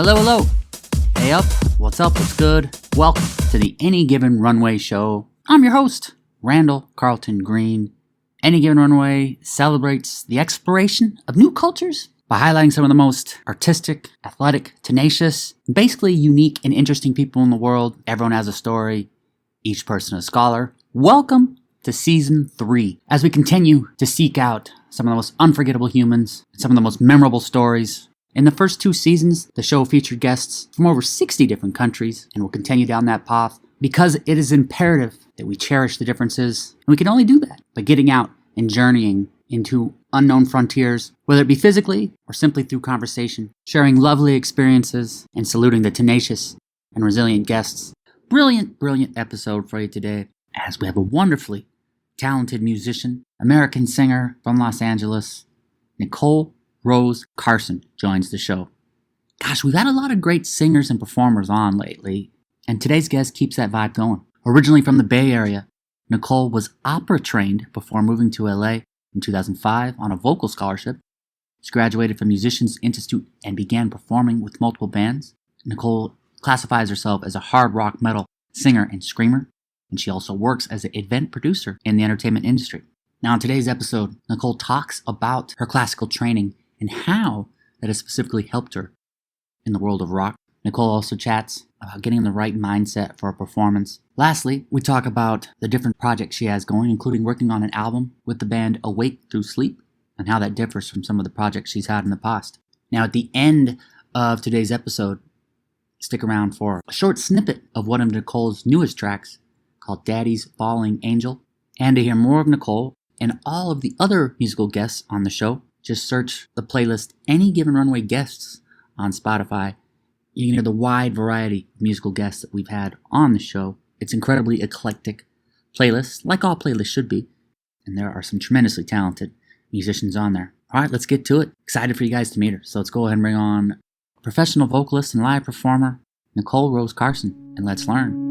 Hello, hello. Hey up, what's up, what's good? Welcome to the Any Given Runway show. I'm your host, Randall Carlton Green. Any Given Runway celebrates the exploration of new cultures by highlighting some of the most artistic, athletic, tenacious, basically unique and interesting people in the world. Everyone has a story, each person a scholar. Welcome to Season 3, as we continue to seek out some of the most unforgettable humans, some of the most memorable stories. In the first 2 seasons, the show featured guests from over 60 different countries, and we'll continue down that path because it is imperative that we cherish the differences, and we can only do that by getting out and journeying into unknown frontiers, whether it be physically or simply through conversation, sharing lovely experiences and saluting the tenacious and resilient guests. Brilliant episode for you today, as we have a wonderfully talented musician, American singer from Los Angeles, Nicole Rose Carson joins the show. Gosh, we've had a lot of great singers and performers on lately, and today's guest keeps that vibe going. Originally from the Bay Area, Nicole was opera trained before moving to LA in 2005 on a vocal scholarship. She graduated from Musicians Institute and began performing with multiple bands. Nicole classifies herself as a hard rock metal singer and screamer, and she also works as an event producer in the entertainment industry. Now, in today's episode, Nicole talks about her classical training and how that has specifically helped her in the world of rock. Nicole also chats about getting the right mindset for a performance. Lastly, we talk about the different projects she has going, including working on an album with the band Awake Through Sleep, and how that differs from some of the projects she's had in the past. Now, at the end of today's episode, stick around for a short snippet of one of Nicole's newest tracks, called Daddy's Falling Angel. And to hear more of Nicole and all of the other musical guests on the show, just search the playlist Any Given Runway Guests on Spotify. You can hear the wide variety of musical guests that we've had on the show. It's incredibly eclectic playlist, like all playlists should be. And there are some tremendously talented musicians on there. All right, let's get to it. Excited for you guys to meet her. So let's go ahead and bring on professional vocalist and live performer, Nicole Rose Carson, and let's learn.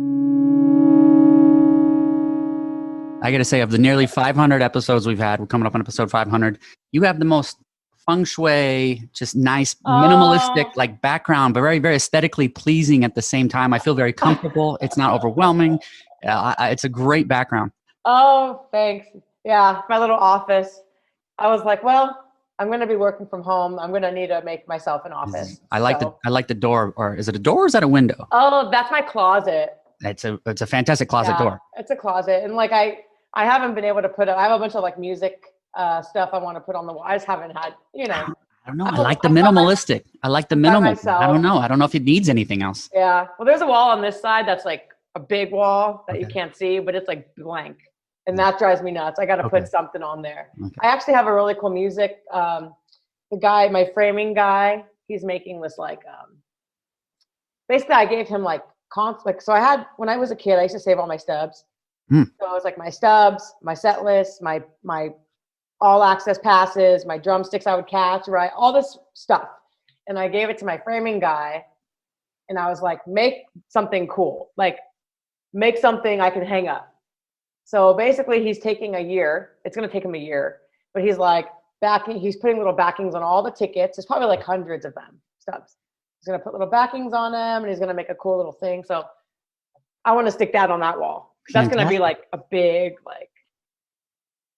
I gotta say, of the nearly 500 episodes we've had, we're coming up on episode 500, you have the most feng shui, just nice, minimalistic, like background, but very, very aesthetically pleasing at the same time. I feel very comfortable. It's not overwhelming. It's a great background. Oh, thanks. Yeah, my little office. I was like, well, I'm going to be working from home. I'm going to need to make myself an office. I like the door. Or is it a door or is that a window? Oh, that's my closet. It's a fantastic closet door. It's a closet. And like, I haven't been able to put it. I have a bunch of like music stuff I want to put on the wall. I just haven't had, I don't know. I like the minimalistic. I like the minimal. I don't know. I don't know if it needs anything else. Yeah. Well, there's a wall on this side that's like a big wall that you can't see, but it's like blank. And that drives me nuts. I got to put something on there. Okay. I actually have a really cool music. The guy, my framing guy, he's making this like, basically I gave him like, so I had, when I was a kid, I used to save all my stubs. So it was like my stubs, my set list, my all access passes, my drumsticks I would catch, right? All this stuff. And I gave it to my framing guy and I was like, make something cool. Like make something I can hang up. So basically he's taking a year. It's going to take him a year, but he's like he's putting little backings on all the tickets. There's probably like hundreds of them, stubs. He's going to put little backings on them and he's going to make a cool little thing. So I want to stick that on that wall. That's going to be like a big like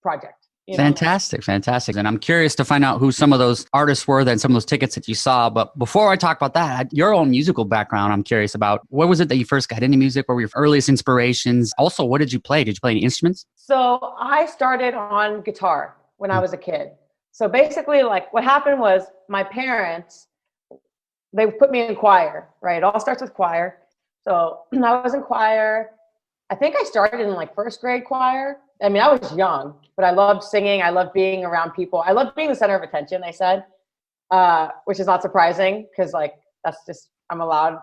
project. Fantastic. And I'm curious to find out who some of those artists were and some of those tickets that you saw. But before I talk about that, your own musical background, I'm curious about. What was it that you first got into music? What were your earliest inspirations? Also, what did you play? Did you play any instruments? So I started on guitar when I was a kid. So basically like what happened was my parents, they put me in choir, right? It all starts with choir. So I was in choir. I think I started in like first grade choir. I mean, I was young, but I loved singing. I loved being around people. I loved being the center of attention, I said, which is not surprising because like, that's just, I'm a loud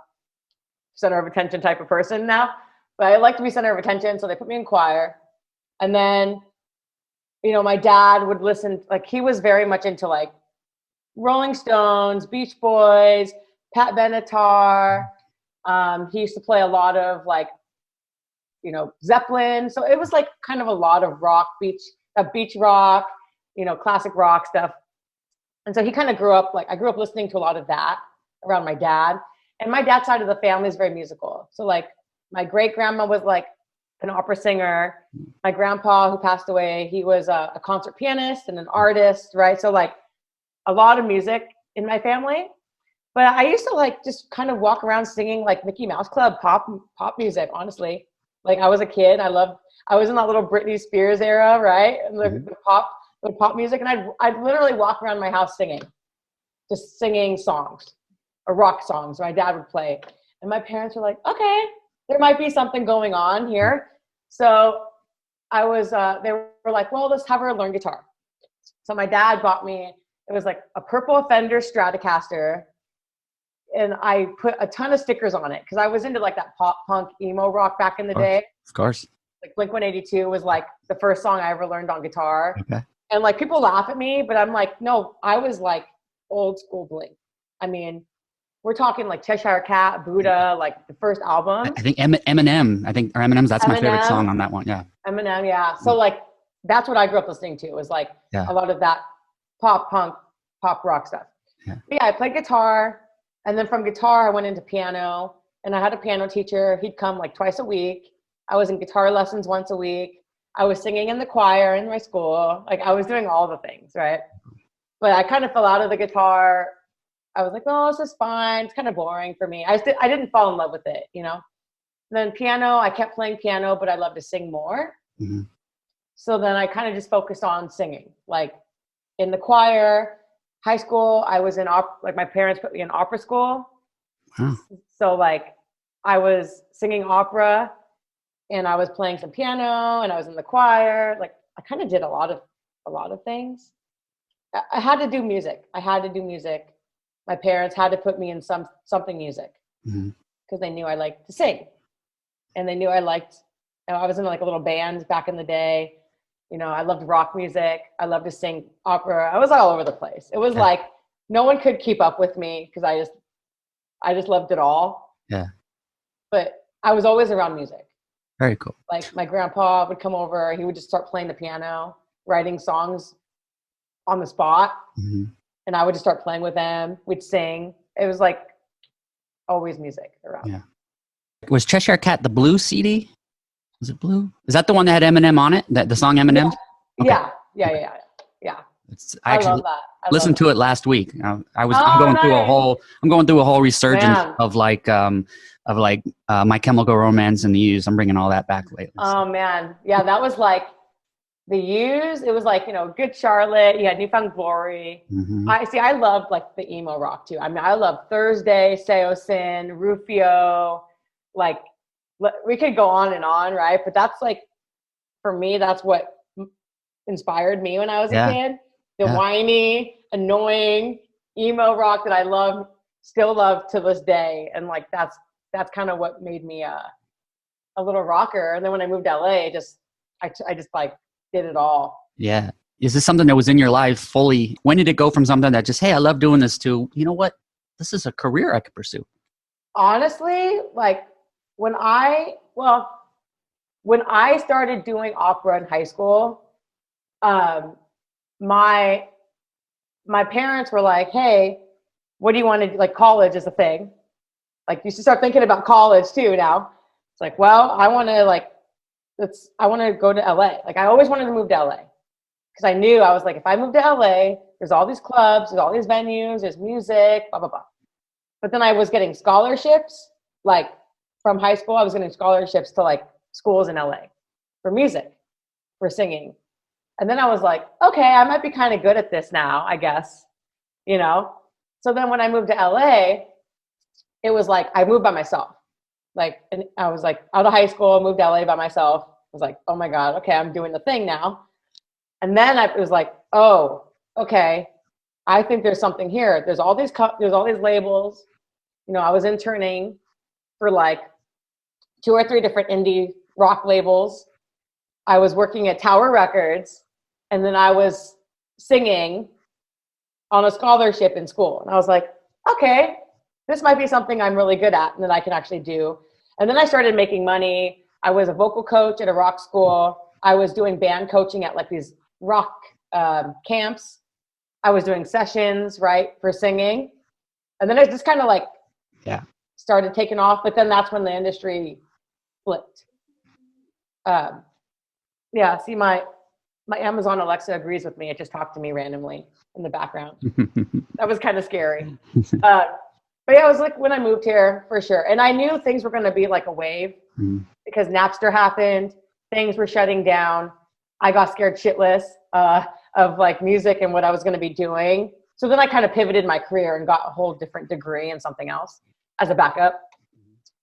center of attention type of person now, but I like to be center of attention. So they put me in choir. And then, my dad would listen, like he was very much into like Rolling Stones, Beach Boys, Pat Benatar. He used to play a lot of like, Zeppelin. So it was like kind of a lot of rock, beach rock, classic rock stuff. And so he kind of grew up, like I grew up listening to a lot of that. around my dad. And my dad's side of the family is very musical. So like my great grandma was like an opera singer. My grandpa, who passed away, he was a concert pianist and an artist, right? So like a lot of music in my family. But I used to like just kind of walk around singing like Mickey Mouse Club pop music, honestly. Like I was a kid. I was in that little Britney Spears era, right? And the pop music. And I'd literally walk around my house singing, just singing songs or rock songs my dad would play. And my parents were like, okay, there might be something going on here. So they were like, well, let's have her learn guitar. So my dad bought me, it was like a purple Fender Stratocaster. And I put a ton of stickers on it because I was into like that pop punk emo rock back in the day. Of course. Like Blink-182 was like the first song I ever learned on guitar. Okay. And like people laugh at me, but I'm like, no, I was like old school Blink. I mean, we're talking like Cheshire Cat, Buddha, like the first album. I think Eminem. Or Eminem's. That's my favorite song on that one. Yeah. Eminem. Yeah. So like that's what I grew up listening to. Was like a lot of that pop punk, pop rock stuff. Yeah. But yeah, I played guitar, and then from guitar I went into piano, and I had a piano teacher. He'd come like twice a week. I was in guitar lessons once a week. I was singing in the choir in my school. Like I was doing all the things, right? But I kind of fell out of the guitar. I was like, oh, this is fine. It's kind of boring for me. I didn't fall in love with it, you know? And then piano, I kept playing piano, but I love to sing more. Mm-hmm. So then I kind of just focused on singing. Like in the choir, high school, I was in like my parents put me in opera school. Wow. So like I was singing opera and I was playing some piano and I was in the choir. Like I kind of did a lot of things. I had to do music. My parents had to put me in something music because they knew I liked to sing, and they knew I was in like a little band back in the day. You know, I loved rock music. I loved to sing opera. I was all over the place. It was like no one could keep up with me because I just loved it all. Yeah. But I was always around music. Very cool. Like my grandpa would come over. He would just start playing the piano, writing songs on the spot. Mm-hmm. And I would just start playing with them. We'd sing. It was like always music around. Yeah. Was Cheshire Cat the Blue CD? Was it Blue? Is that the one that had Eminem on it? The song Eminem? Yeah. Okay. Yeah. I actually love that. listened to it last week. I'm going through a whole resurgence of My Chemical Romance and the Used. I'm bringing all that back lately. Oh man. Yeah. That was like, the Used, it was like, you know, Good Charlotte, you had Newfound Glory. Mm-hmm. I loved like the emo rock too. I mean, I love Thursday, Seosin, Rufio, like we could go on and on, right? But that's like, for me, that's what inspired me when I was a kid. The whiny, annoying emo rock that I still love to this day. And like, that's kind of what made me a little rocker. And then when I moved to LA, I just like, did it all. Yeah. Is this something that was in your life fully? When did it go from something that just, hey, I love doing this to, you know what? This is a career I could pursue. Honestly, like when I started doing opera in high school, my parents were like, hey, what do you want to do? Like college is a thing. Like you should start thinking about college too now. It's like, well, I want to go to LA. Like I always wanted to move to LA because I knew I was like, if I move to LA, there's all these clubs, there's all these venues, there's music, blah, blah, blah. But then I was getting scholarships, like from high school, I was getting scholarships to like schools in LA for music, for singing. And then I was like, okay, I might be kind of good at this now, I guess, you know? So then when I moved to LA, it was like, I moved by myself. Like, and I was like out of high school, moved to LA by myself. I was like, oh my God, okay, I'm doing the thing now. And then I was like, oh, okay, I think there's something here. There's all these labels. You know, I was interning for like 2 or 3 different indie rock labels. I was working at Tower Records, and then I was singing on a scholarship in school. And I was like, okay, this might be something I'm really good at and that I can actually do. And then I started making money. I was a vocal coach at a rock school. I was doing band coaching at like these rock camps. I was doing sessions, right, for singing. And then it just kind of like Yeah. started taking off. But then that's when the industry flipped. Yeah, see, my Amazon Alexa agrees with me. It just talked to me randomly in the background. That was kind of scary. But yeah, it was like when I moved here for sure. And I knew things were going to be like a wave because Napster happened. Things were shutting down. I got scared shitless of like music and what I was going to be doing. So then I kind of pivoted my career and got a whole different degree in something else as a backup.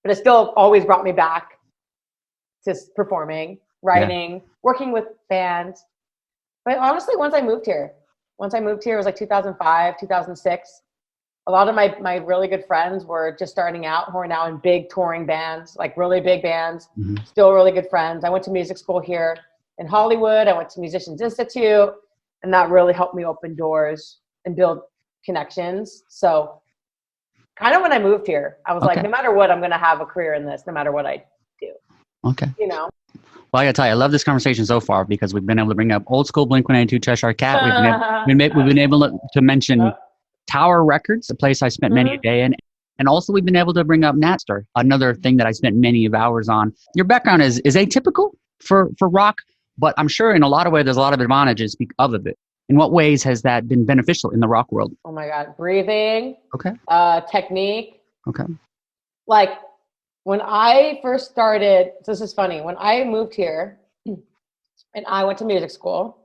But it still always brought me back to performing, writing, working with bands. But honestly, once I moved here, it was like 2005, 2006. A lot of my really good friends were just starting out, who are now in big touring bands, like really big bands, still really good friends. I went to music school here in Hollywood. I went to Musicians Institute, and that really helped me open doors and build connections. So kind of when I moved here, I was like, no matter what, I'm going to have a career in this, no matter what I do. Okay. You know? Well, I gotta tell you, I love this conversation so far because we've been able to bring up old school Blink-182, Cheshire Cat. We've been able to mention Tower Records, a place I spent many a day in. And also we've been able to bring up Napster, another thing that I spent many of hours on. Your background is atypical for rock, but I'm sure in a lot of ways there's a lot of advantages of it. In what ways has that been beneficial in the rock world? Oh my God. Breathing. Okay. Technique. Okay. Like when I first started, this is funny, when I moved here and I went to music school,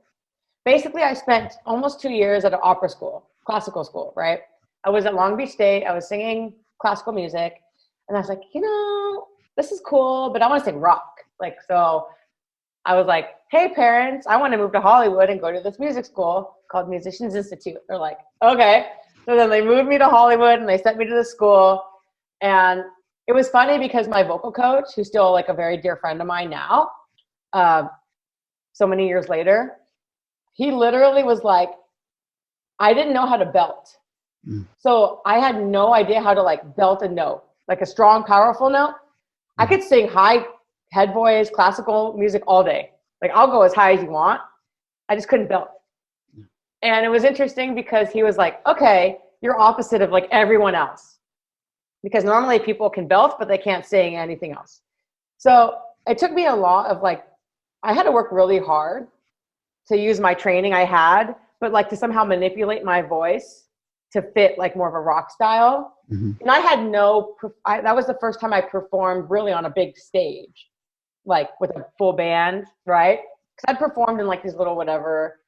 basically I spent almost 2 years at an opera school, classical school, right? I was at Long Beach State. I was singing classical music. And I was like, this is cool, but I want to sing rock. Like, so I was like, hey, parents, I want to move to Hollywood and go to this music school called Musicians Institute. They're like, okay. So then they moved me to Hollywood and they sent me to the school. And it was funny because my vocal coach, who's still like a very dear friend of mine now, so many years later, he literally was like, I didn't know how to belt. So I had no idea how to like belt a note, like a strong, powerful note. I could sing high head voice, classical music all day. Like I'll go as high as you want. I just couldn't belt. And it was interesting because he was like, okay, you're opposite of like everyone else. Because normally people can belt, but they can't sing anything else. So it took me a lot of like, I had to work really hard to use my training I had, but like to somehow manipulate my voice to fit like more of a rock style. And I had that was the first time I performed really on a big stage, like with a full band, right? Because I'd performed in like these little whatever,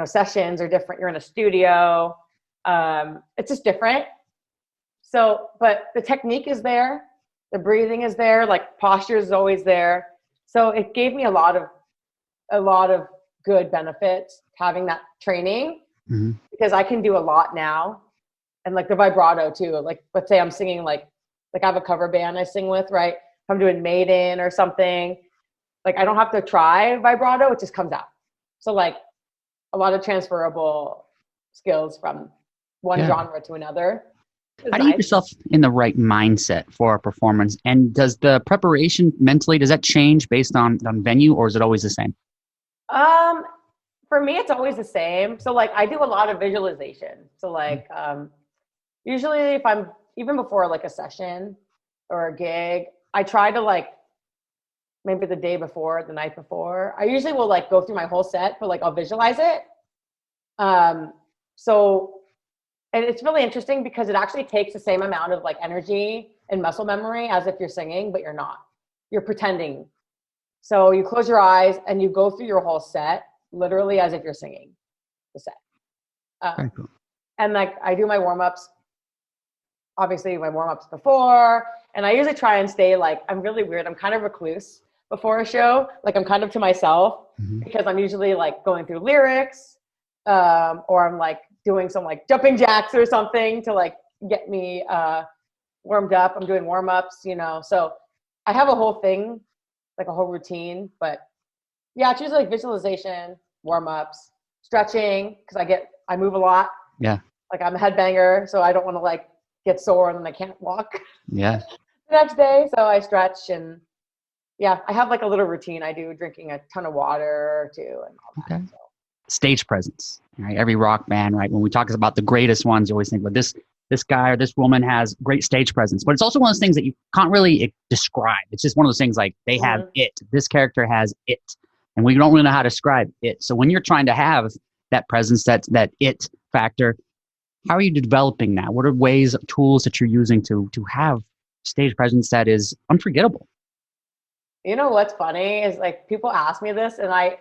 sessions are different. You're in a studio. It's just different. So, but the technique is there. The breathing is there. Like posture is always there. So it gave me a lot of good benefits having that training because I can do a lot now. And like the vibrato too. Like let's say I'm singing like I have a cover band I sing with, right? If I'm doing Maiden or something, like I don't have to try vibrato, it just comes out. So like a lot of transferable skills from one genre to another. How do you get yourself in the right mindset for a performance? And does the preparation mentally, does that change based on venue or is it always the same? For me, it's always the same. So like I do a lot of visualization. So like usually if I'm even before like a session or a gig, I try to like maybe the day before, the night before, I usually will like go through my whole set, but like I'll visualize it. And it's really interesting because it actually takes the same amount of like energy and muscle memory as if you're singing, but you're not. You're pretending. So you close your eyes and you go through your whole set, literally as if you're singing the set. Very cool. And like I do my warm-ups, obviously my warm-ups before, and I usually try and stay like, I'm really weird. I'm kind of recluse before a show. Like I'm kind of to myself because I'm usually like going through lyrics or I'm like doing some like jumping jacks or something to like get me warmed up. I'm doing warm-ups, so I have a whole thing, like a whole routine, but yeah, it's usually like visualization, warm-ups, stretching, because I move a lot. Yeah. Like I'm a headbanger, so I don't want to like get sore and then I can't walk. Yeah. The next day, so I stretch and yeah, I have like a little routine I do, drinking a ton of water too and all that. Okay. So. Stage presence, right? Every rock band, right? When we talk about the greatest ones, you always think about this this guy or this woman has great stage presence. But it's also one of those things that you can't really describe. It's just one of those things like they have it. This character has it. And we don't really know how to describe it. So when you're trying to have that presence, that it factor, how are you developing that? What are ways, tools that you're using to have stage presence that is unforgettable? You know what's funny is like people ask me this and I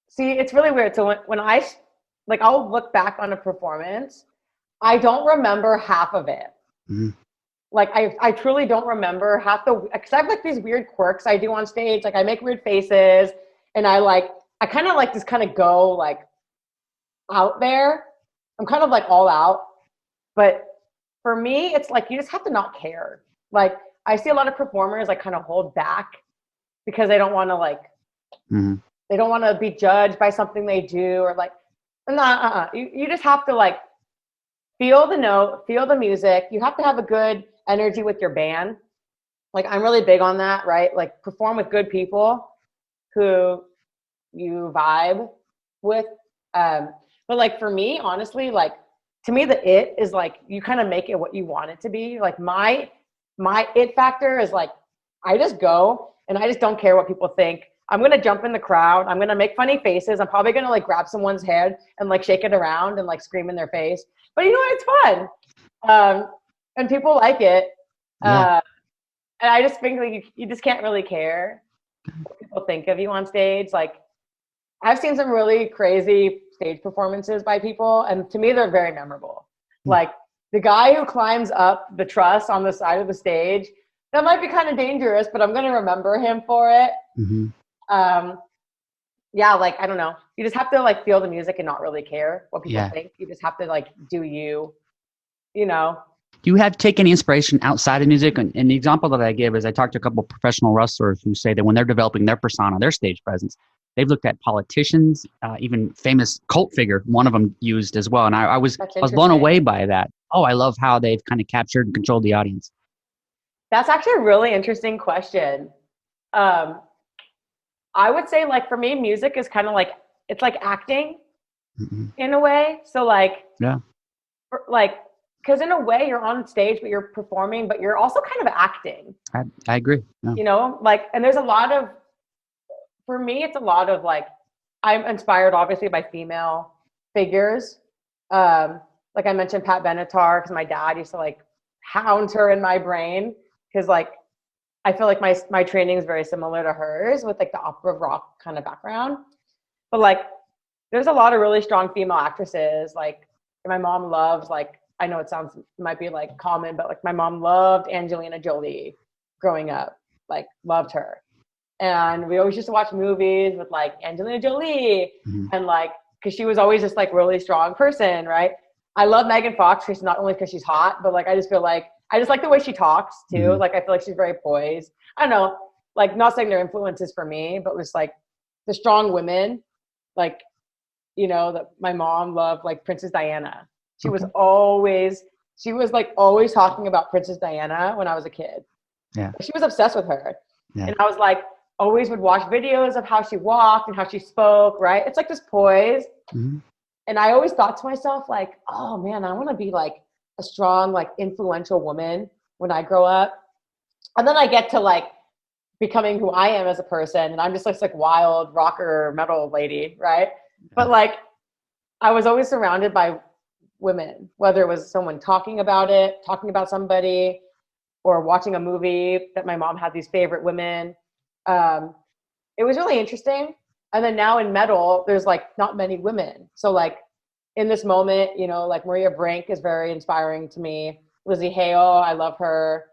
see it's really weird. So when I'll look back on a performance, I don't remember half of it. Mm-hmm. Like I truly don't remember half because I have like these weird quirks I do on stage. Like I make weird faces and I kind of like just kind of go like out there. I'm kind of like all out. But for me, it's like you just have to not care. Like I see a lot of performers like kind of hold back because they don't want to they don't want to be judged by something they do or like, You just have to like feel the note, feel the music. You have to have a good energy with your band. Like I'm really big on that, right? Like perform with good people who you vibe with. But like for me, honestly, like to me, the it is like you kind of make it what you want it to be. Like my it factor is like I just go and I just don't care what people think. I'm going to jump in the crowd. I'm going to make funny faces. I'm probably going to like grab someone's head and like shake it around and like scream in their face. But you know what? It's fun. And people like it. Yeah. And I just think like you just can't really care what people think of you on stage. Like I've seen some really crazy stage performances by people. And to me, they're very memorable. Like the guy who climbs up the truss on the side of the stage, that might be kind of dangerous, but I'm going to remember him for it. Mm-hmm. Yeah, like, I don't know. You just have to like feel the music and not really care what people think. You just have to like do you know. Do you have take any inspiration outside of music? And the example that I give is I talked to a couple of professional wrestlers who say that when they're developing their persona, their stage presence, they've looked at politicians, even famous cult figure, one of them used as well. And I was blown away by that. Oh, I love how they've kind of captured and controlled the audience. That's actually a really interesting question. I would say like for me, music is kind of like, it's like acting in a way. So like, because in a way you're on stage, but you're performing, but you're also kind of acting. I agree. Yeah. You know, like, and there's a lot of, for me, it's a lot of like, I'm inspired obviously by female figures. Like I mentioned Pat Benatar, because my dad used to like hound her in my brain. Because like, I feel like my training is very similar to hers with like the opera rock kind of background. But like, there's a lot of really strong female actresses. Like my mom loves like, I know it might be like common, but like my mom loved Angelina Jolie growing up, like loved her. And we always used to watch movies with like Angelina Jolie and like, cause she was always just like really strong person, right? I love Megan Fox, not only because she's hot, but like, I just like the way she talks too. Like, I feel like she's very poised. I don't know, like not saying they're influences for me, but it was like the strong women, like, you know, that my mom loved, like Princess Diana. She was always talking about Princess Diana when I was a kid. Yeah. She was obsessed with her. Yeah. And I was like, always would watch videos of how she walked and how she spoke, right? It's like this poise. Mm-hmm. And I always thought to myself, like, oh man, I want to be like a strong, like influential woman when I grow up. And then I get to like becoming who I am as a person. And I'm just like wild rocker metal lady, right? Yeah. But like, I was always surrounded by women, whether it was someone talking about somebody, or watching a movie that my mom had these favorite women. It was really interesting. And then now in metal, there's like not many women. So like in this moment, you know, like Maria Brink is very inspiring to me. Lizzie Hale, I love her.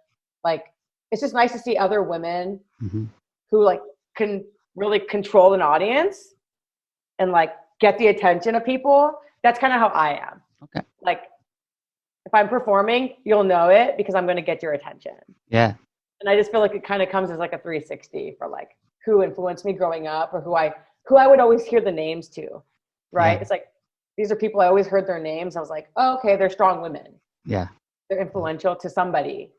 Like, it's just nice to see other women who like can really control an audience and like get the attention of people. That's kind of how I am. Okay. Like if I'm performing, you'll know it because I'm going to get your attention. Yeah. And I just feel like it kind of comes as like a 360 for like who influenced me growing up or who I would always hear the names to, right? Yeah. It's like, these are people I always heard their names. I was like, oh, okay, they're strong women. Yeah. They're influential to somebody.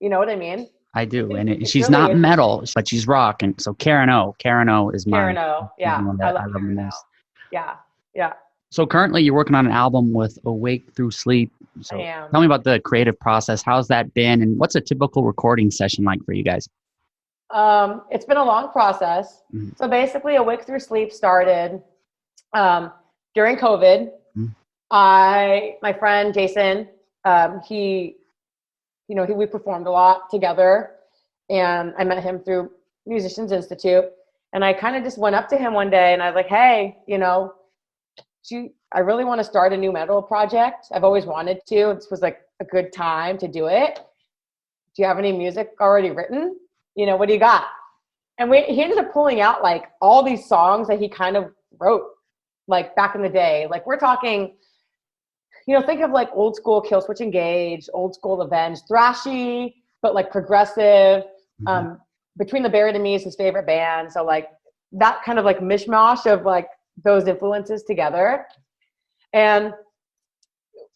You know what I mean? I do. And she's really not metal, but she's rock. And so Karen O is mine. Karen O. Yeah. I love Karen O. Yeah. Yeah. So currently you're working on an album with Awake Through Sleep. So I am. tell me about the creative process. How's that been? And what's a typical recording session like for you guys? It's been a long process. Mhm. So basically, Awake Through Sleep started during COVID. Mhm. My friend Jason, we performed a lot together, and I met him through Musicians Institute. And I kind of just went up to him one day, and I was like, "Hey, I really want to start a new metal project. I've always wanted to. This was like a good time to do it. Do you have any music already written? What do you got?" And he ended up pulling out like all these songs that he kind of wrote like back in the day. Like we're talking, think of like old school Killswitch Engage, old school Avenged, thrashy, but like progressive. Mhm. Between the Buried and Me is his favorite band. So like that kind of like mishmash of like those influences together. And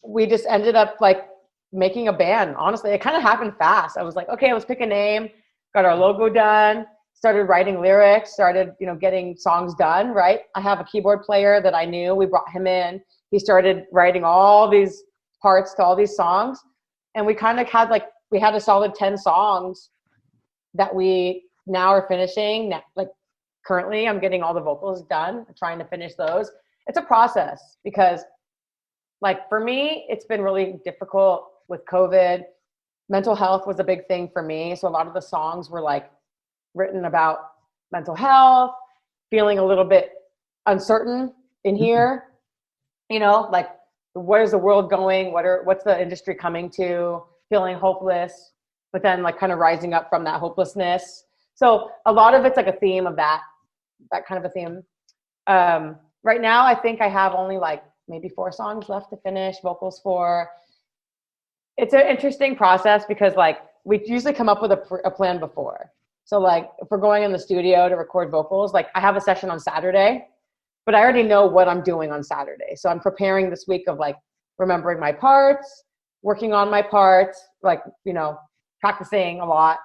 we just ended up like making a band. Honestly, it kind of happened fast. I was like, okay, let's pick a name, got our logo done, started writing lyrics, started, getting songs done, right? I have a keyboard player that I knew. We brought him in. He started writing all these parts to all these songs. And we kind of had we had a solid 10 songs that we now are finishing. Like currently I'm getting all the vocals done, trying to finish those. It's a process because like for me, it's been really difficult with COVID. Mental health was a big thing for me. So a lot of the songs were like written about mental health, feeling a little bit uncertain in here, like where's the world going? What's the industry coming to? Feeling hopeless, but then like kind of rising up from that hopelessness. So a lot of it's like a theme of that kind of a theme. Right now, I think I have only like maybe 4 songs left to finish vocals for. It's an interesting process because like we usually come up with a plan before. So like if we're going in the studio to record vocals, like I have a session on Saturday, but I already know what I'm doing on Saturday. So I'm preparing this week of like remembering my parts, working on my parts, like, practicing a lot.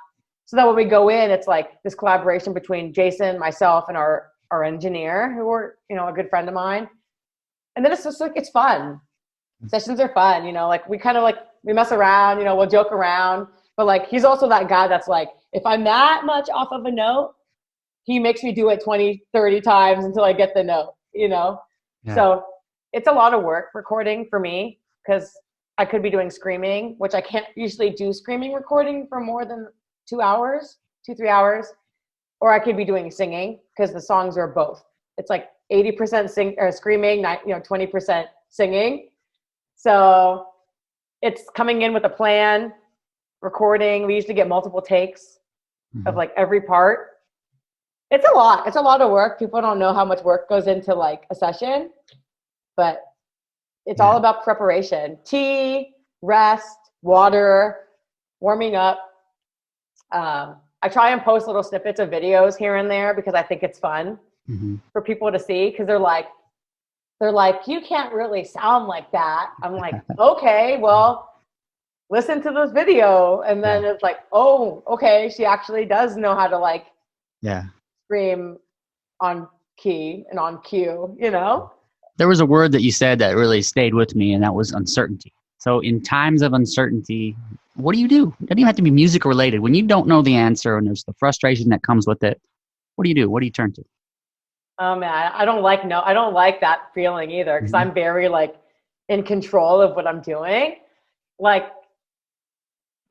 So that when we go in, it's like this collaboration between Jason, myself, and our engineer, who are, a good friend of mine. And then it's just like, it's fun. Sessions are fun, like we kind of like, we mess around, we'll joke around. But like, he's also that guy that's like, if I'm that much off of a note, he makes me do it 20, 30 times until I get the note, Yeah. So it's a lot of work recording for me because I could be doing screaming, which I can't usually do screaming recording for more than 2 hours, 3 hours. Or I could be doing singing because the songs are both. It's like 80% screaming, 20% singing. So it's coming in with a plan, recording. We usually get multiple takes of like every part. It's a lot. It's a lot of work. People don't know how much work goes into like a session, but it's all about preparation. Tea, rest, water, warming up. I try and post little snippets of videos here and there because I think it's fun for people to see because they're like, you can't really sound like that. I'm like, okay, well, listen to this video. And then it's like, oh, okay, she actually does know how to like scream on key and on cue, There was a word that you said that really stayed with me, and that was uncertainty. So in times of uncertainty, what do you do? It doesn't even have to be music related. When you don't know the answer and there's the frustration that comes with it, what do you do? What do you turn to? Oh man, I don't like that feeling either because I'm very like in control of what I'm doing. Like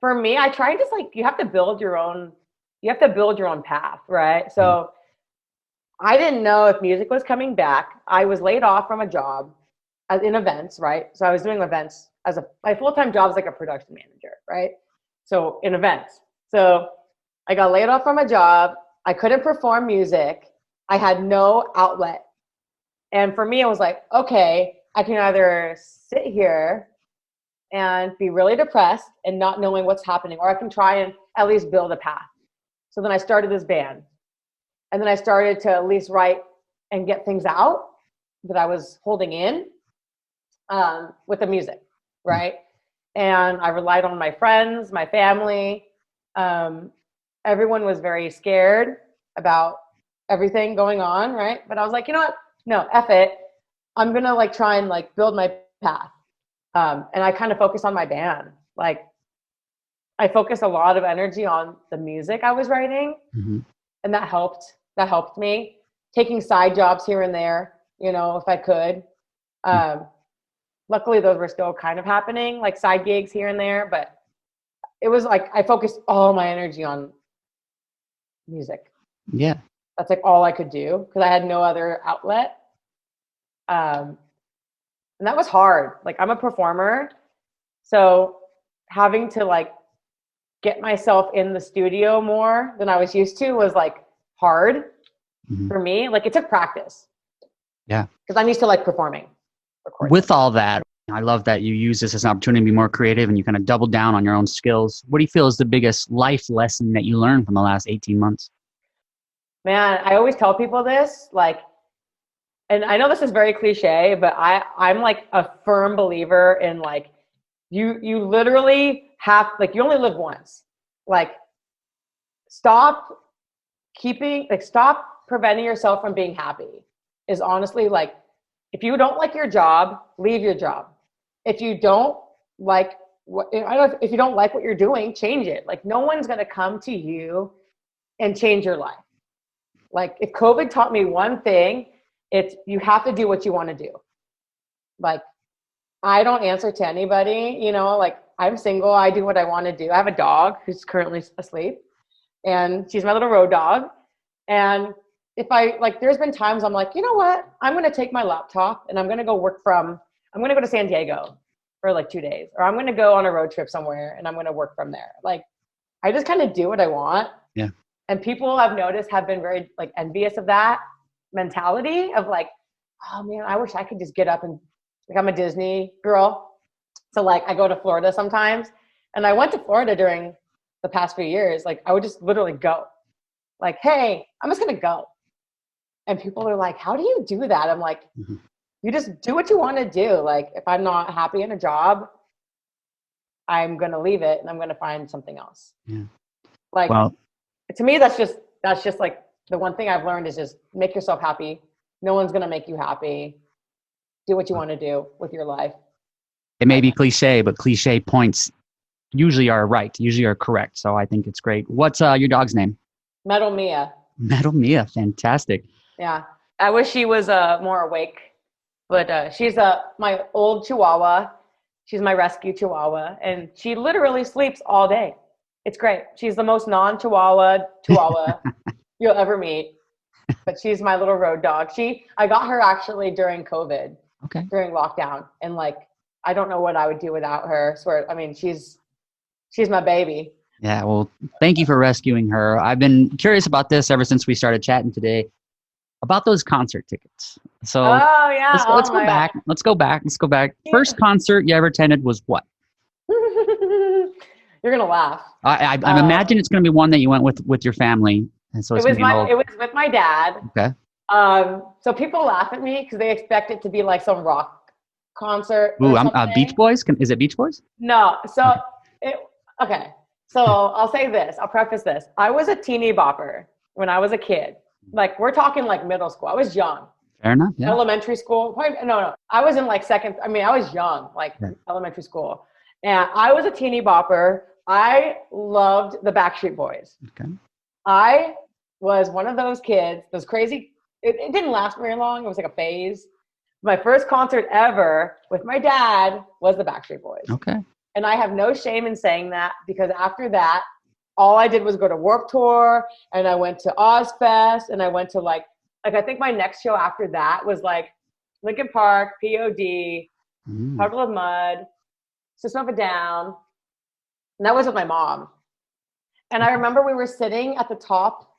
for me, I try and just like you have to build your own path, right? So I didn't know if music was coming back. I was laid off from a job in events, right? So I was doing events my full-time job is like a production manager, right? So in events. So I got laid off from a job. I couldn't perform music. I had no outlet. And for me, it was like, okay, I can either sit here and be really depressed and not knowing what's happening, or I can try and at least build a path. So then I started this band. And then I started to at least write and get things out that I was holding in with the music, right? And I relied on my friends, my family. Everyone was very scared about everything going on, right? But I was like, you know what? No, F it. I'm going to like try and like build my path. And I kind of focus on my band. Like I focused a lot of energy on the music I was writing, and that helped me. Taking side jobs here and there, you know, if I could. Luckily those were still kind of happening, like side gigs here and there, but it was like I focused all my energy on music. Yeah. That's like all I could do because I had no other outlet. And that was hard. Like I'm a performer, so having to like get myself in the studio more than I was used to was like hard for me. Like it took practice. Yeah. Because I'm used to like performing. Recording. With all that, I love that you use this as an opportunity to be more creative and you kind of double down on your own skills. What do you feel is the biggest life lesson that you learned from the last 18 months? Man, I always tell people this, like, and I know this is very cliche, but I'm like a firm believer in like, you literally have, like, you only live once. Like, stop preventing yourself from being happy is honestly like, if you don't like your job, leave your job. If you don't like if you don't like what you're doing, change it. Like no one's going to come to you and change your life. Like if COVID taught me one thing, it's you have to do what you want to do. Like I don't answer to anybody, you know, like I'm single. I do what I want to do. I have a dog who's currently asleep and she's my little road dog. And if I like, there's been times I'm like, you know what? I'm going to take my laptop and I'm going to go I'm going to go to San Diego for like 2 days, or I'm going to go on a road trip somewhere and I'm going to work from there. Like, I just kind of do what I want. Yeah. And people I've noticed have been very like envious of that mentality of like, oh man, I wish I could just get up and like, I'm a Disney girl. So like I go to Florida sometimes, and I went to Florida during the past few years. Like I would just literally go like, hey, I'm just going to go. And people are like, how do you do that? I'm like, you just do what you want to do. Like, if I'm not happy in a job, I'm going to leave it and I'm going to find something else. Yeah. Like, well, to me, that's just like the one thing I've learned is just make yourself happy. No one's going to make you happy. Do what you want to do with your life. It may be cliche, but cliche points usually are right, usually are correct. So I think it's great. What's your dog's name? Metal Mia. Metal Mia. Fantastic. Yeah. I wish she was more awake, but she's my old Chihuahua. She's my rescue Chihuahua, and she literally sleeps all day. It's great. She's the most non-Chihuahua you'll ever meet, but she's my little road dog. I got her actually during COVID, during lockdown, and like, I don't know what I would do without her. I mean, she's my baby. Yeah. Well, thank you for rescuing her. I've been curious about this ever since we started chatting today. About those concert tickets. So let's go back. Let's go back. Yeah. First concert you ever attended was what? You're gonna laugh. I imagine it's gonna be one that you went with your family, and so it was with my dad. Okay. So people laugh at me because they expect it to be like some rock concert. Ooh, Beach Boys. Is it Beach Boys? No. So So I'll say this. I'll preface this. I was a teeny bopper when I was a kid. Like we're talking like middle school. I was young. Fair enough. Yeah. Elementary school. No. I was in like I was young, like elementary school. And I was a teeny bopper. I loved the Backstreet Boys. Okay. I was one of those kids, those crazy, it didn't last very long. It was like a phase. My first concert ever with my dad was the Backstreet Boys. Okay. And I have no shame in saying that because after that, all I did was go to Warped Tour, and I went to Ozfest, and I went to like I think my next show after that was like Linkin Park, POD, Puddle of Mud, System of a Down, and that was with my mom. And I remember we were sitting at the top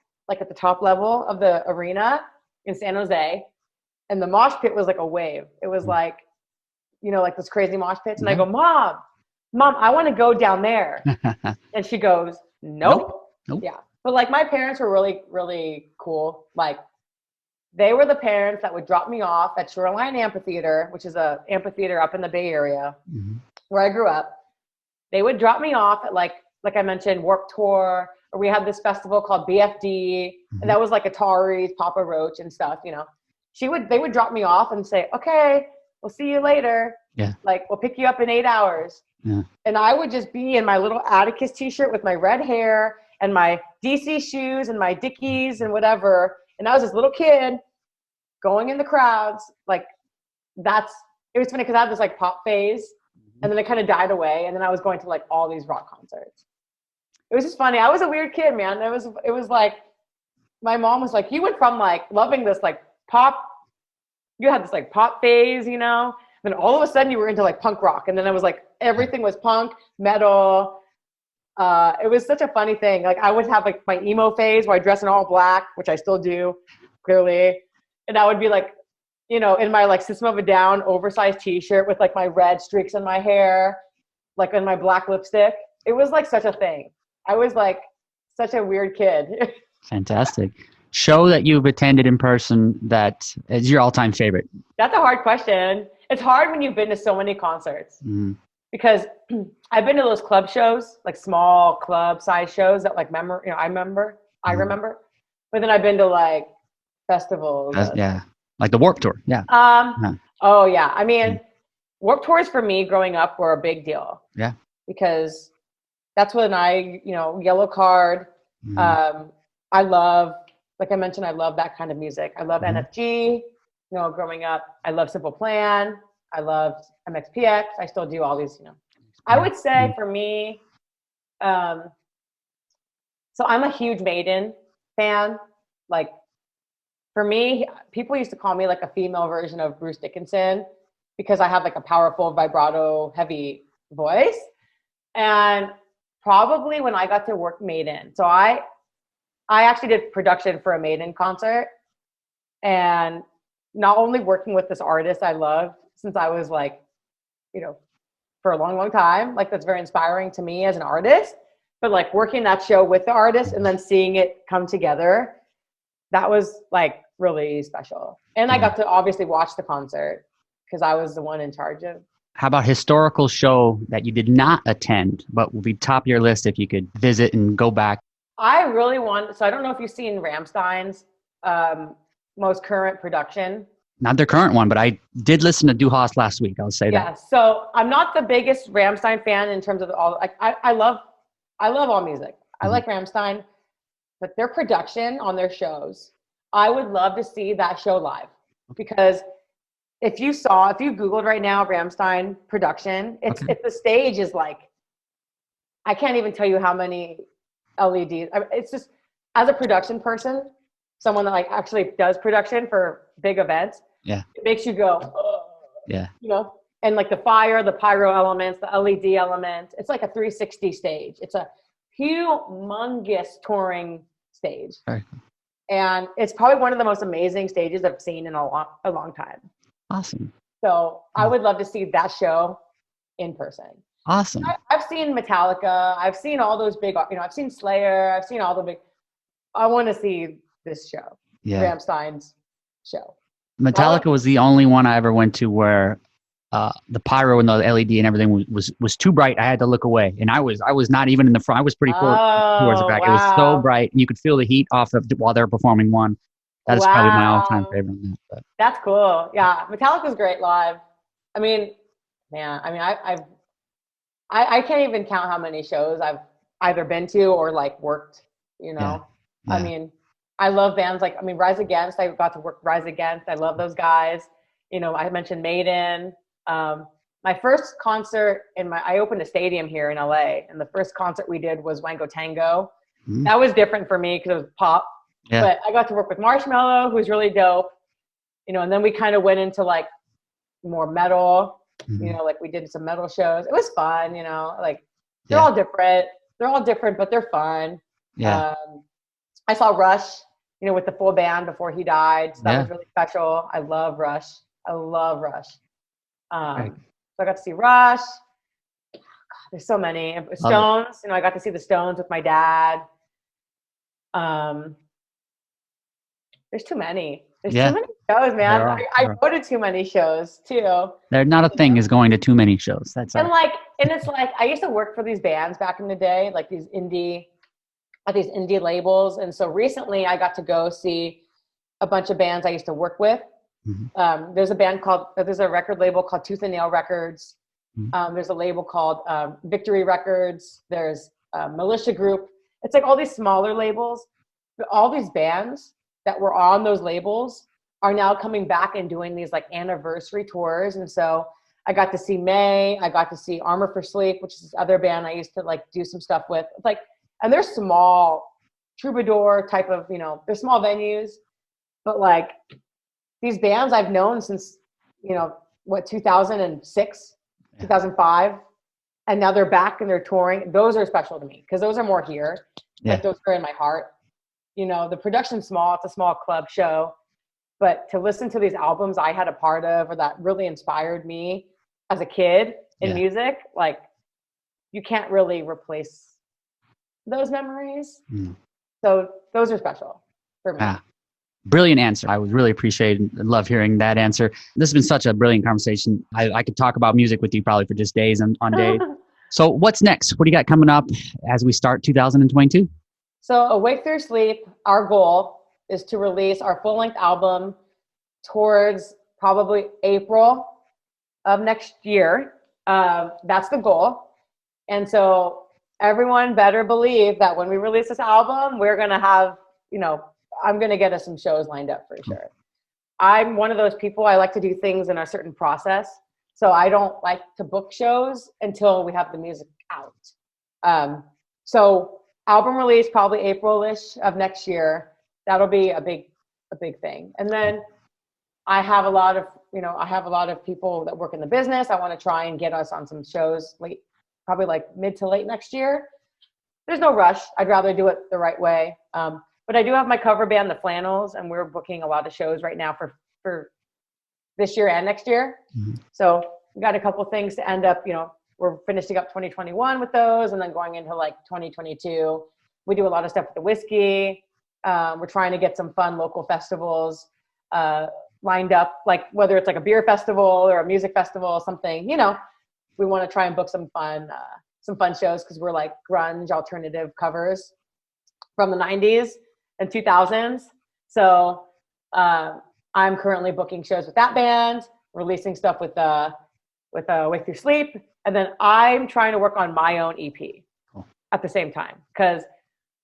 level of the arena in San Jose, and the mosh pit was like a wave. It was like, you know, like this crazy mosh pits. And I go, Mom, I want to go down there. And she goes, Nope. Yeah. But like my parents were really, really cool. Like they were the parents that would drop me off at Shoreline Amphitheater, which is a amphitheater up in the Bay Area where I grew up. They would drop me off at like I mentioned, Warped Tour, or we had this festival called BFD, and that was like Atari's, Papa Roach and stuff, you know. they would drop me off and say, okay, we'll see you later. Yeah. Like, we'll pick you up in 8 hours. Yeah. And I would just be in my little Atticus t-shirt with my red hair and my DC shoes and my Dickies and whatever. And I was this little kid going in the crowds. Like, it was funny because I had this like pop phase, and then it kind of died away. And then I was going to like all these rock concerts. It was just funny. I was a weird kid, man. It was like, my mom was like, you went from like loving this like pop, you had this like pop phase, you know, then all of a sudden you were into like punk rock. And then it was like, everything was punk, metal. It was such a funny thing. Like, I would have like my emo phase where I dress in all black, which I still do, clearly. And I would be like, you know, in my like System of a Down oversized t-shirt with like my red streaks in my hair, like in my black lipstick. It was like such a thing. I was like such a weird kid. Fantastic. Show that you've attended in person that is your all-time favorite? That's a hard question. It's hard when you've been to so many concerts, because I've been to those club shows, like small club size shows that like I remember. But then I've been to like festivals. Yeah. Like the Warped Tour. Yeah. Oh yeah. I mean, Warped Tours for me growing up were a big deal. Yeah. Because that's when Yellow Card. I love, like I mentioned, I love that kind of music. I love NFG, growing up. I love Simple Plan. I loved MXPX. I still do all these, I would say for me, so I'm a huge Maiden fan. Like, for me, people used to call me like a female version of Bruce Dickinson because I have like a powerful vibrato heavy voice. And probably when I got to work Maiden, so I actually did production for a Maiden concert, and not only working with this artist I loved since I was like, for a long, long time, like that's very inspiring to me as an artist, but like working that show with the artist and then seeing it come together, that was like really special. And I got to obviously watch the concert because I was the one in charge of. How about historical show that you did not attend, but will be top of your list if you could visit and go back? I really want, so I don't know if you've seen Rammstein's most current production. Not their current one, but I did listen to Du Hast last week. I'll say that. Yeah, so I'm not the biggest Rammstein fan in terms of all, like I love all music. I like Rammstein, but their production on their shows, I would love to see that show live, because if you Googled right now Rammstein production, it's the stage is like, I can't even tell you how many LEDs. It's just, as a production person, someone that like actually does production for big events, it makes you go, oh. Yeah. And like the fire, the pyro elements, the LED elements, it's like a 360 stage. It's a humongous touring stage. Right. And it's probably one of the most amazing stages I've seen in a long time. Awesome. So I would love to see that show in person. Awesome. I've seen Metallica. I've seen all those big, I've seen Slayer. I've seen all the big, I want to see this show. Yeah. Rammstein's show. Metallica was the only one I ever went to where the pyro and the LED and everything was too bright. I had to look away, and I was not even in the front. I was pretty close towards the back. Wow. It was so bright, and you could feel the heat off while they were performing one. That is probably my all-time favorite. That's cool. Yeah, Metallica's great live. I mean, man. I can't even count how many shows I've either been to or like worked. Yeah. I mean, I love bands like, Rise Against. I got to work Rise Against. I love those guys. I mentioned Maiden. My first concert I opened a stadium here in LA, and the first concert we did was Wango Tango. Mm-hmm. That was different for me because it was pop. Yeah. But I got to work with Marshmello, who's really dope. And then we kind of went into like more metal. Mm-hmm. Like we did some metal shows. It was fun, like they're all different. They're all different, but they're fun. Yeah. I saw Rush, with the full band before he died. So that was really special. I love Rush. So I got to see Rush. God, there's so many. Stones, I got to see the Stones with my dad. There's too many. There's too many shows, man. I go to too many shows too. They're not a thing is going to too many shows. That's and it's like I used to work for these bands back in the day, like these indie labels. And so recently I got to go see a bunch of bands I used to work with There's a record label called Tooth and Nail Records. There's a label called Victory Records. There's Militia Group. It's like all these smaller labels, but all these bands that were on those labels are now coming back and doing these like anniversary tours. And so I got to see May. I got to see Armor for Sleep, which is this other band I used to like do some stuff with. It's like, and they're small, Troubadour type of, they're small venues, but like these bands I've known since, 2006, 2005. And now they're back and they're touring. Those are special to me because those are more here. Yeah. Like those are in my heart. The production's small. It's a small club show. But to listen to these albums I had a part of or that really inspired me as a kid in music, like you can't really replace those memories. So those are special for me. Brilliant answer. I would really appreciate and love hearing that answer. This has been such a brilliant conversation. I could talk about music with you probably for just days on days. So what's next? What do you got coming up as we start 2022? So Awake Through Sleep, our goal is to release our full-length album towards probably April of next year. That's the goal. And so everyone better believe that when we release this album, we're going to have, I'm going to get us some shows lined up for sure. I'm one of those people, I like to do things in a certain process. So I don't like to book shows until we have the music out. So album release, probably April-ish of next year. That'll be a big thing. And then I have a lot of people that work in the business. I want to try and get us on some shows probably like mid to late next year. There's no rush. I'd rather do it the right way. But I do have my cover band, the Flannels, and we're booking a lot of shows right now for this year and next year. So we got a couple things to end up, we're finishing up 2021 with those and then going into like 2022. We do a lot of stuff with the whiskey. We're trying to get some fun local festivals lined up, like whether it's like a beer festival or a music festival, something, we want to try and book some fun shows because we're like grunge alternative covers from the 90s and 2000s. So I'm currently booking shows with that band, releasing stuff with Wake Through Sleep. And then I'm trying to work on my own EP at the same time. Because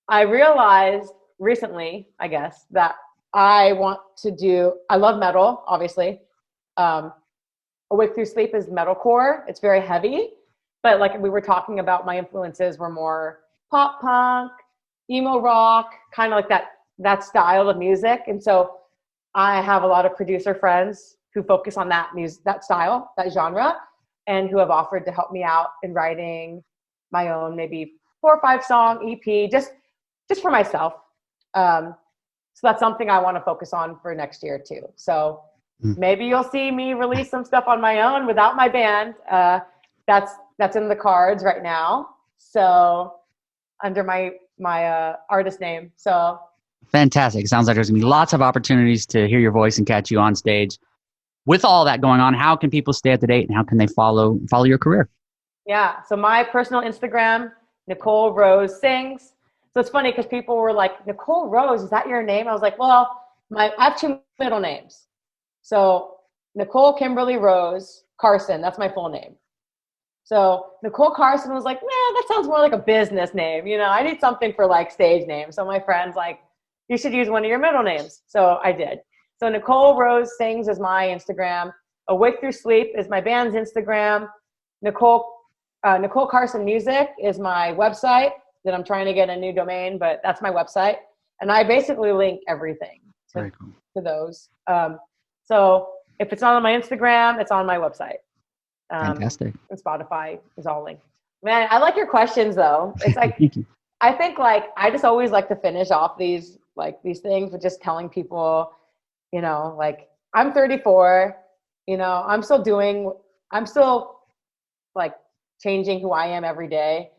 I realized recently, I guess, that I love metal, obviously. Awake Through Sleep is metalcore. It's very heavy. But like we were talking about, my influences were more pop punk, emo rock, kind of like that style of music. And so I have a lot of producer friends who focus on that style, that genre, and who have offered to help me out in writing my own maybe 4 or 5 song EP, just for myself. So that's something I want to focus on for next year too. So maybe you'll see me release some stuff on my own without my band. That's in the cards right now. So under my artist name. So fantastic. It sounds like there's gonna be lots of opportunities to hear your voice and catch you on stage. With all that going on, how can people stay up to date and how can they follow your career? Yeah. So my personal Instagram, Nicole Rose Sings. So it's funny because people were like, Nicole Rose, is that your name? I was like, well, I have 2 middle names. So Nicole Kimberly Rose Carson, that's my full name. So Nicole Carson was like, that sounds more like a business name. I need something for like stage name. So my friend's like, you should use one of your middle names. So I did. So Nicole Rose Sings is my Instagram. Awake Through Sleep is my band's Instagram. Nicole Carson Music is my website that I'm trying to get a new domain, but that's my website. And I basically link everything to those. So if it's not on my Instagram, it's on my website. Fantastic. And Spotify is all linked. Man, I like your questions though. It's like, I think like, I just always like to finish off these things with just telling people, like I'm 34, I'm still like changing who I am every day.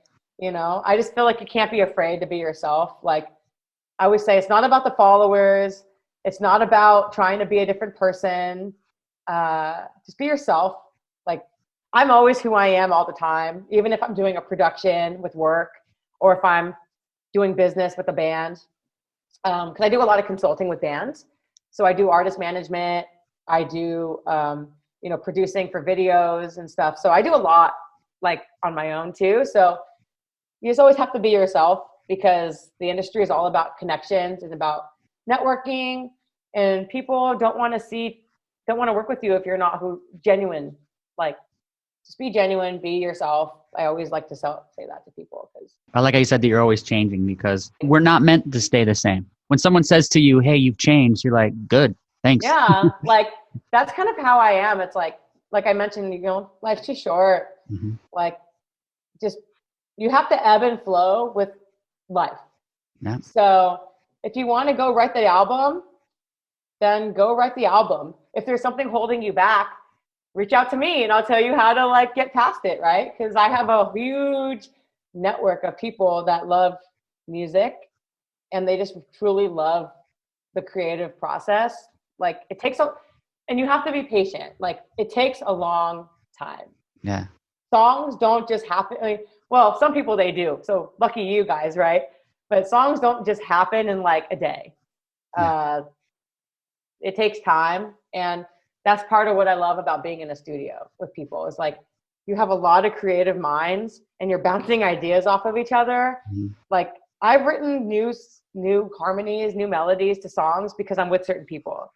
I just feel like you can't be afraid to be yourself. Like I always say, it's not about the followers. It's not about trying to be a different person. Just be yourself. Like I'm always who I am all the time, even if I'm doing a production with work or if I'm doing business with a band. Because I do a lot of consulting with bands. So I do artist management. I do, producing for videos and stuff. So I do a lot like on my own too. So you just always have to be yourself, because the industry is all about connections and about networking, and people don't want to work with you if you're not genuine. Like, just be genuine, be yourself. I always like to say that to people, because I like how you said that you're always changing, because we're not meant to stay the same. When someone says to you, hey, you've changed, you're like, good, thanks. Yeah, like that's kind of how I am. It's like I mentioned, life's too short. Mm-hmm. Like, just, you have to ebb and flow with life. Yeah. So if you want to go write the album, then go write the album. If there's something holding you back, reach out to me and I'll tell you how to like get past it, right? Because I have a huge network of people that love music, and they just truly love the creative process. Like, it takes and you have to be patient. Like, it takes a long time. Yeah. Songs don't just happen. Well, some people, they do. So lucky you guys, right? But songs don't just happen in like a day. Yeah. It takes time. And that's part of what I love about being in a studio with people, is like, you have a lot of creative minds and you're bouncing ideas off of each other. Mm-hmm. Like, I've written new harmonies, new melodies to songs because I'm with certain people.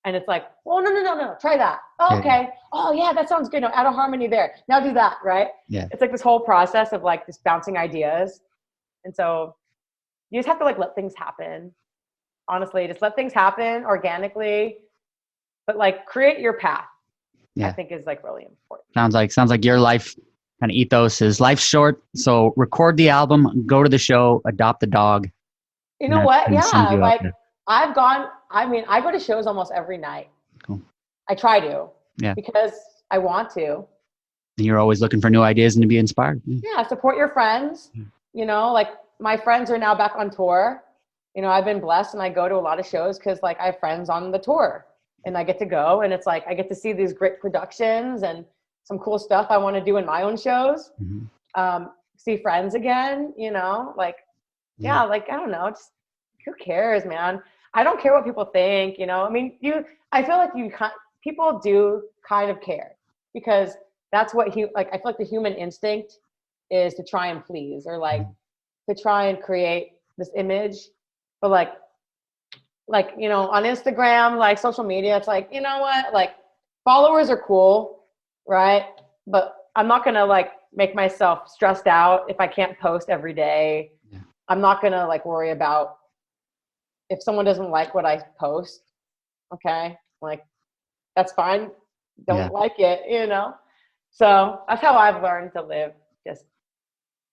And it's like, well, no, try that. Oh, okay. Oh yeah, that sounds good. No, add a harmony there. Now do that, right? Yeah. It's like this whole process of like just bouncing ideas. And so you just have to like let things happen. Honestly, just let things happen organically, but like create your path. Yeah. I think is like really important. Sounds like your life kind of ethos is life's short. So record the album, go to the show, adopt the dog. You know what? Yeah. Like, I go to shows almost every night. Cool. I try to. Yeah. Because I want to. And you're always looking for new ideas and to be inspired. Yeah. Support your friends. Like my friends are now back on tour. I've been blessed, and I go to a lot of shows because like I have friends on the tour, and I get to go, and it's like I get to see these great productions and some cool stuff I want to do in my own shows. Mm-hmm. See friends again, like, yeah, like, I don't know, just who cares, man? I don't care what people think, I mean, I feel like people do kind of care, because that's what I feel like the human instinct is to try and please, or like to try and create this image. But like, on Instagram, like social media, it's like, you know what, like followers are cool, right? But I'm not going to like make myself stressed out if I can't post every day. Yeah. I'm not going to like worry about if someone doesn't like what I post. Okay. Like, that's fine. Don't like it, So that's how I've learned to live. Just,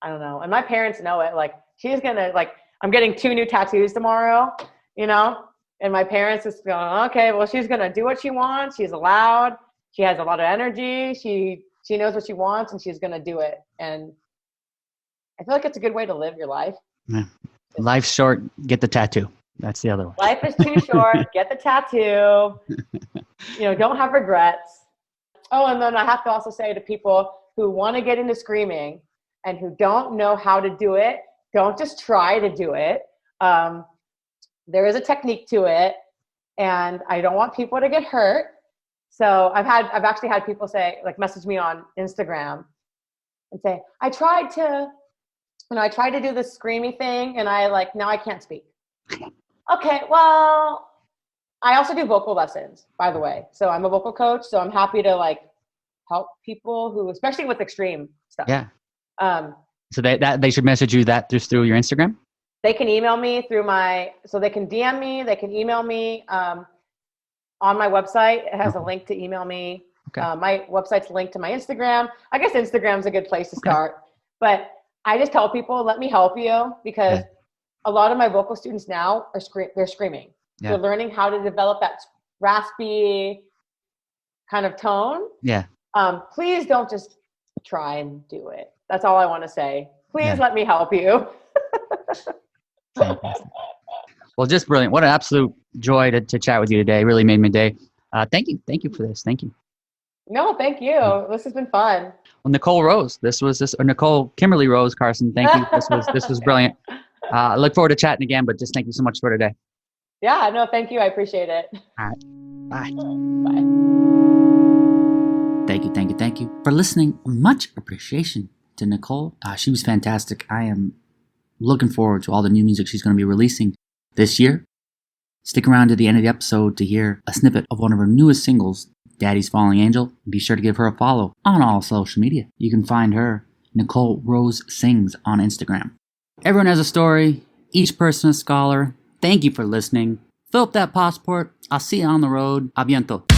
I don't know. And my parents know it. Like, she's going to like, I'm getting 2 new tattoos tomorrow, and my parents is going, okay, well, she's going to do what she wants. She's allowed. She has a lot of energy. She knows what she wants, and she's going to do it. And I feel like it's a good way to live your life. Yeah. Life's short. Get the tattoo. That's the other one. Life is too short. Get the tattoo. Don't have regrets. Oh, and then I have to also say to people who want to get into screaming and who don't know how to do it, don't just try to do it. There is a technique to it, and I don't want people to get hurt. So I've actually had people say, like, message me on Instagram and say, I tried to do this screamy thing, and now I can't speak. Okay, well, I also do vocal lessons, by the way. So I'm a vocal coach, so I'm happy to like help people who, especially with extreme stuff. Yeah. So they should message you that just through your Instagram? They can email me so they can DM me, they can email me. On my website, it has a link to email me. Okay. My website's linked to my Instagram. I guess Instagram's a good place to start. But I just tell people, let me help you, because a lot of my vocal students now they're screaming. Yeah. They're learning how to develop that raspy kind of tone. Yeah. Please don't just try and do it. That's all I want to say. Please let me help you. Well, just brilliant. What an absolute joy to chat with you today. Really made my day. Thank you. Thank you for this. Thank you. No, thank you. This has been fun. Well, Nicole Rose, Nicole Kimberly Rose Carson. Thank you. This was brilliant. I look forward to chatting again, but just thank you so much for today. Yeah, no, thank you. I appreciate it. All right. Bye. Bye. Thank you for listening. Much appreciation to Nicole. She was fantastic. I am looking forward to all the new music she's going to be releasing this year. Stick around to the end of the episode to hear a snippet of one of her newest singles, Daddy's Falling Angel. Be sure to give her a follow on all social media. You can find her, Nicole Rose Sings, on Instagram. Everyone has a story, each person a scholar. Thank you for listening. Fill up that passport. I'll see you on the road. A bientôt.